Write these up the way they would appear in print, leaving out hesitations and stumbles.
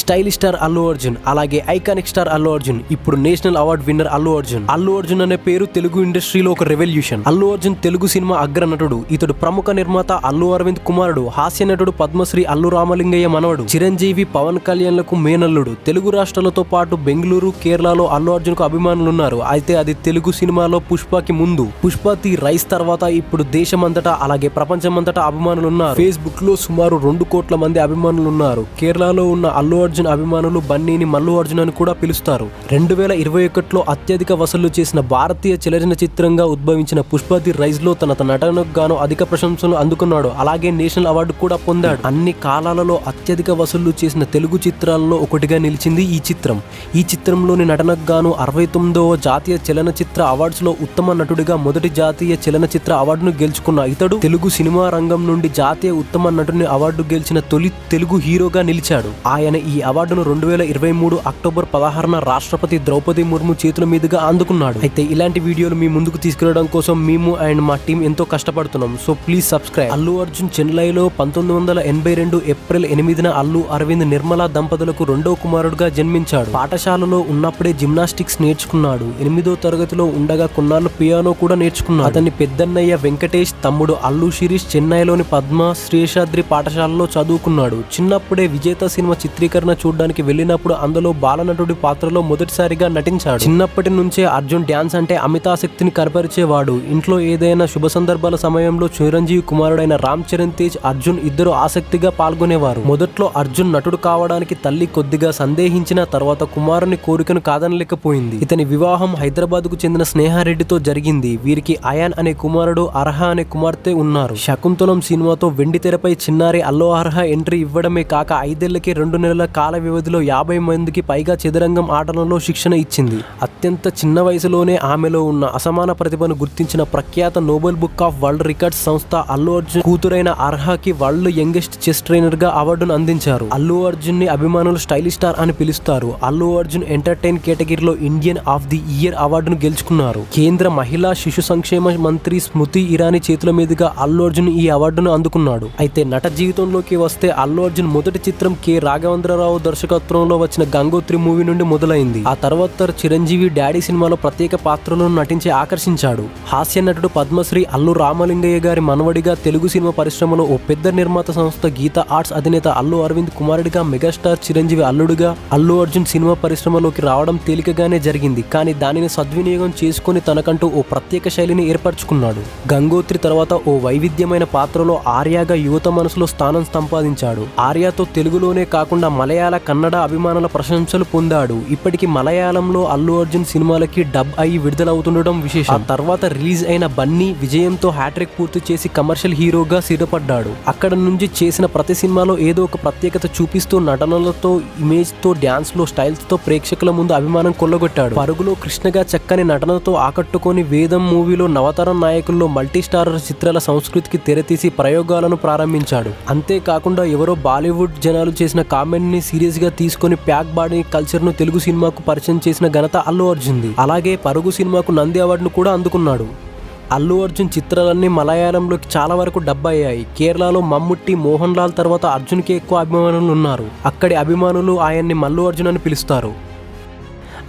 Stylish star Allu Arjun, అలాగే iconic star Allu Arjun, ఇప్పుడు national award winner Allu Arjun. Allu Arjun అనే పేరు తెలుగు ఇండస్ట్రీలో ఒక రెవల్యూషన్. అల్లు అర్జున్ తెలుగు సినిమా అగ్ర నటుడు. ఇతడు ప్రముఖ నిర్మాత అల్లు అరవింద్ కుమారుడు, హాస్య నటుడు పద్మశ్రీ అల్లు రామలింగయ్య మనవడు, చిరంజీవి పవన్ కళ్యాణ్లకు మేనల్లుడు. తెలుగు రాష్ట్రాలతో పాటు బెంగళూరు, కేరళలో అల్లు అర్జున్ కు అభిమానులున్నారు. అయితే అది తెలుగు సినిమాలో పుష్పకి ముందు. పుష్ప ది రైస్ తర్వాత ఇప్పుడు దేశమంతటా అలాగే ప్రపంచమంతటా అభిమానులున్నారు. ఫేస్బుక్ లో సుమారు 2 కోట్ల మంది అభిమానులున్నారు. కేరళలో ఉన్న అల్లు అర్జున్ అభిమానులు బన్నీని మల్లు అర్జున్ అని కూడా పిలుస్తారు. 2021లో అత్యధిక వసూళ్లు చేసిన భారతీయ చలనచిత్ర చిత్రంగా ఉద్భవించిన పుష్ప ది రైస్ లో తన నటనకు గాను అధిక ప్రశంసలు అందుకున్నాడు. అలాగే నేషనల్ అవార్డు కూడా పొందాడు. అన్ని కాలాలలో అత్యధిక వసూళ్లు చేసిన తెలుగు చిత్రాలలో ఒకటిగా నిలిచింది ఈ చిత్రం. ఈ చిత్రంలోని నటనకు గాను 69వ జాతీయ చలనచిత్ర అవార్డ్స్ లో ఉత్తమ నటుడిగా మొదటి జాతీయ చలనచిత్ర అవార్డును గెలుచుకున్న ఇతడు తెలుగు సినిమా రంగం నుండి జాతీయ ఉత్తమ నటుని అవార్డు గెలిచిన తొలి తెలుగు హీరోగా నిలిచాడు. ఆయన ఈ అవార్డును 2023 అక్టోబర్ 16న రాష్ట్రపతి ద్రౌపది ముర్ము చేతుల మీదుగా అందుకున్నాడు. అయితే ఇలాంటి వీడియోలు మీ ముందుకు తీసుకురావడం కోసం మేము అండ్ మా టీం ఎంతో కష్టపడుతున్నాం. So please subscribe. Allu Arjun చెన్నైలో 1982 ఏప్రిల్ 8న అల్లు అరవింద్ నిర్మలా దంపతులకు 2వ కుమారుడుగా జన్మించాడు. పాఠశాలలో ఉన్నప్పుడే జిమ్నాస్టిక్స్ నేర్చుకున్నాడు. 8వ తరగతిలో ఉండగా కొన్నాళ్ళు పియానో కూడా నేర్చుకున్నాడు. అతని పెద్దన్నయ్య వెంకటేష్, తమ్ముడు అల్లు శిరీష్ చెన్నైలోని పద్మ శ్రీషాద్రి పాఠశాలలో చదువుకున్నాడు. చిన్నప్పుడే విజేత సినిమా చిత్రీకరణ చూడడానికి వెళ్ళినప్పుడు అందులో బాలనటుడి పాత్రలో మొదటిసారిగా నటించాడు. చిన్నప్పటి నుంచే అర్జున్ డ్యాన్స్ అంటే అమితాసక్తిని కనపరిచేవాడు. ఇంట్లో ఏదైనా శుభ సందర్భాల సమయంలో చిరంజీవి కుమారుడైన రామ్ చరణ్ తేజ్, అర్జున్ ఇద్దరు ఆసక్తిగా పాల్గొనేవారు. మొదట్లో అర్జున్ నటుడు కావడానికి తల్లి కొద్దిగా సందేహించిన తర్వాత కుమారుని కోరికను కాదనలేకపోయింది. ఇతని వివాహం హైదరాబాద్ కు చెందిన స్నేహారెడ్డితో జరిగింది. వీరికి అయాన్ అనే కుమారుడు, అర్హ అనే కుమార్తె ఉన్నారు. శకుంతలం సినిమాతో వెండి తెరపై చిన్నారి అల్లు అర్హ ఎంట్రీ ఇవ్వడమే కాక 5 ఏళ్లకే 2 నెలల కాల వ్యవధిలో 50 మందికి పైగా చదరంగం ఆటలలో శిక్షణ ఇచ్చింది. అత్యంత చిన్న వయసులోనే ఆమెలో ఉన్న అసమాన ప్రతిభను గుర్తించిన ప్రఖ్యాత Nobel Book of World Records సంస్థ అల్లు అర్జున్ కూతురైన అర్హకి వరల్డ్ యంగెస్ట్ చెస్ ట్రైనర్ గా అవార్డును అందించారు. అల్లు అర్జున్ ని అభిమానులు స్టైలిష్ స్టార్ అని పిలుస్తారు. అల్లు అర్జున్ ఎంటర్టైన్ కేటగిరీలో ఇండియన్ ఆఫ్ ది ఇయర్ అవార్డును గెలుచుకున్నారు. కేంద్ర మహిళా శిశు సంక్షేమ మంత్రి స్మృతి ఇరానీ చేతుల మీదుగా అల్లు అర్జున్ ఈ అవార్డును అందుకున్నాడు. అయితే నట జీవితంలోకి వస్తే అల్లు అర్జున్ మొదటి చిత్రం కె రాఘవేంద్రరావు దర్శకత్వంలో వచ్చిన గంగోత్రి మూవీ నుండి మొదలైంది. ఆ తర్వాత చిరంజీవి డాడీ సినిమాలో ప్రత్యేక పాత్రలను నటించి ఆకర్షించాడు. హాస్య నటుడు పద్మశ్రీ అల్లు రామలింగయ్య గారి మనవడిగా తెలుగు సినిమా పరిశ్రమలో ఓ పెద్ద నిర్మాత సంస్థ గీత ఆర్ట్స్ అధినేత అల్లు అరవింద్ కుమారుడిగా మెగాస్టార్ చిరంజీవి అల్లుడుగా అల్లు అర్జున్ సినిమా పరిశ్రమలోకి రావడం తేలికగానే జరిగింది. కానీ దానిని సద్వినియోగం చేసుకుని తనకంటూ ఓ ప్రత్యేక శైలిని ఏర్పరచుకున్నాడు. గంగోత్రి తర్వాత ఓ వైవిధ్యమైన పాత్రలో ఆర్యాగా యువత మనసులో స్థానం సంపాదించాడు. ఆర్యాతో తెలుగులోనే కాకుండా మలయాళ, కన్నడ అభిమానుల ప్రశంసలు పొందాడు. ఇప్పటికీ మలయాళంలో అల్లు అర్జున్ సినిమాలకి డబ్ అయి విడుదలవుతుండడం విశేషం. ఆ తర్వాత రిలీజ్ అయిన బన్నీ విజయంతో హ్యాట్రిక్ పూర్తి చేసి కమర్షియల్ హీరోగా స్థిరపడ్డాడు. అక్కడ నుంచి చేసిన ప్రతి సినిమాలో ఏదో ఒక ప్రత్యేకత చూపిస్తూ నటనలతో, ఇమేజ్ తో, డాన్స్ లో, స్టైల్స్ తో ప్రేక్షకుల ముందు అభిమానం కొల్లగొట్టాడు. పరుగులో కృష్ణగా చక్కని నటనతో ఆకట్టుకొని వేదం మూవీలో నవతరం నాయకుల్లో మల్టీ స్టారర్ చిత్రాల సంస్కృతికి తెరతీసి ప్రయోగాలను ప్రారంభించాడు. అంతేకాకుండా ఎవరో బాలీవుడ్ జనాలు చేసిన కామెంట్ ని సీరియస్ గా తీసుకొని ప్యాక్ బాడీ కల్చర్ ను తెలుగు సినిమాకు పరిచయం చేసిన ఘనత అల్లు అర్జున్ది. అలాగే పరుగు సినిమాకు నంది అవార్డును కూడా అందుకున్నాడు. అల్లు అర్జున్ చిత్రాలన్నీ మలయాళంలోకి చాలా వరకు డబ్ అయ్యాయి. కేరళలో మమ్ముట్టి, మోహన్ లాల్ తర్వాత అర్జున్కి ఎక్కువ అభిమానులు ఉన్నారు. అక్కడి అభిమానులు ఆయన్ని మల్లు అర్జున్ అని పిలుస్తారు.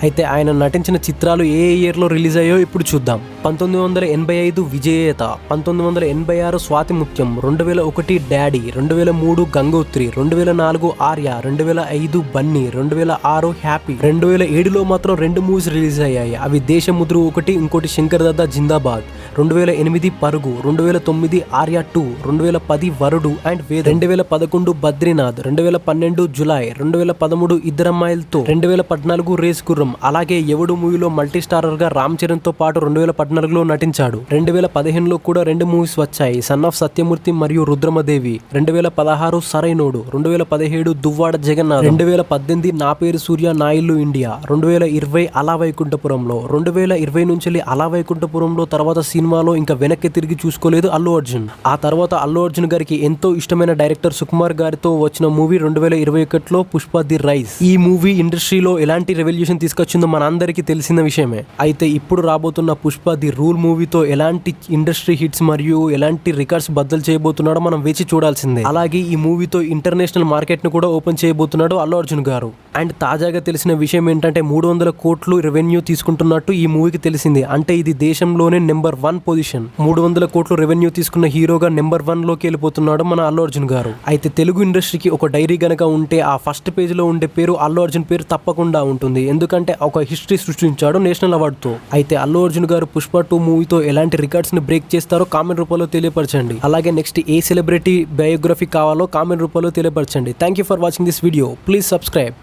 అయితే ఆయన నటించిన చిత్రాలు ఏ ఇయర్లో రిలీజ్ అయ్యో ఇప్పుడు చూద్దాం. 1985 విజేత, 1986 స్వాతి ముత్యం, 2001 డాడీ, 2003 గంగోత్రి, 2004 ఆర్య, 2005 బన్నీ, 2006 హ్యాపీ. 2007లో మాత్రం 2 మూవీస్ రిలీజ్ అయ్యాయి. అవి దేశముద్రు ఒకటి, ఇంకోటి శంకర్ దాదా జిందాబాద్. 2008 పరుగు, 2009 ఆర్య 2, 2010 వరుడు అండ్ వేద, 2011 బద్రీనాథ్, 2012 జులై, 2013 ఇద్దరమ్మాయిలతో, 2014 రేస్ గుర్రం. అలాగే ఎవడు మూవీలో మల్టీ స్టారర్ గా రామ్ చరణ్ తో పాటు 2014లో నటించాడు. 2015లో కూడా 2 మూవీస్ వచ్చాయి, సన్ ఆఫ్ సత్యమూర్తి మరియు రుద్రమదేవి. 2016 సరైనోడు, 2017 దువ్వాడ జగన్నాథ్, 2018 నా పేరు సూర్య నా ఇల్లు ఇండియా, 2020 అలా వైకుంఠపురంలో, 2020 నుంచి అలా వైకుంఠపురంలో తర్వాత సినిమాలో ఇంకా వెనక్కి తిరిగి చూసుకోలేదు అల్లు అర్జున్. ఆ తర్వాత అల్లు అర్జున్ గారికి ఎంతో ఇష్టమైన డైరెక్టర్ సుకుమార్ గారితో వచ్చిన మూవీ 2021లో పుష్ప ది రైజ్. ఈ మూవీ ఇండస్ట్రీలో ఎలాంటి రెవల్యూషన్ తీసుకొచ్చిందో మనందరికీ తెలిసిన విషయమే. అయితే ఇప్పుడు రాబోతున్న పుష్ప ది రూల్ మూవీతో ఎలాంటి ఇండస్ట్రీ హిట్స్ మరియు ఎలాంటి రికార్డ్స్ బద్దలు చేయబోతున్నాడో మనం వేచి చూడాల్సిందే. అలాగే ఈ మూవీతో ఇంటర్నేషనల్ మార్కెట్ ను కూడా ఓపెన్ చేయబోతున్నాడు అల్లు అర్జున్ గారు. అండ్ తాజాగా తెలిసిన విషయం ఏంటంటే 300 కోట్లు రెవెన్యూ తీసుకుంటున్నట్టు ఈ మూవీకి తెలిసింది. అంటే ఇది దేశంలోనే నెంబర్ 1 పొజిషన్. 300 కోట్లు రెవెన్యూ తీసుకున్న హీరోగా నెంబర్ 1 లోకి వెళ్ళిపోతున్నాడు మన అల్లు అర్జున్ గారు. అయితే తెలుగు ఇండస్ట్రీకి ఒక డైరీ గనక ఉంటే ఆ ఫస్ట్ పేజ్ లో ఉండే పేరు అల్లు అర్జున్ పేరు తప్పకుండా ఉంటుంది. ఎందుకంటే ఒక హిస్టరీ సృష్టించాడు నేషనల్ అవార్డు తో. అయితే అల్లు అర్జున్ గారు పుష్ప 2 మూవీతో ఎలాంటి రికార్డ్స్ ని బ్రేక్ చేస్తారో కామెంట్ రూపంలో తెలియపరచండి. అలాగే నెక్స్ట్ ఏ సెలబ్రిటీ బయోగ్రఫీ కావాలో కామెంట్ రూపంలో తెలియపరచండి. Thank you for watching this video. Please subscribe.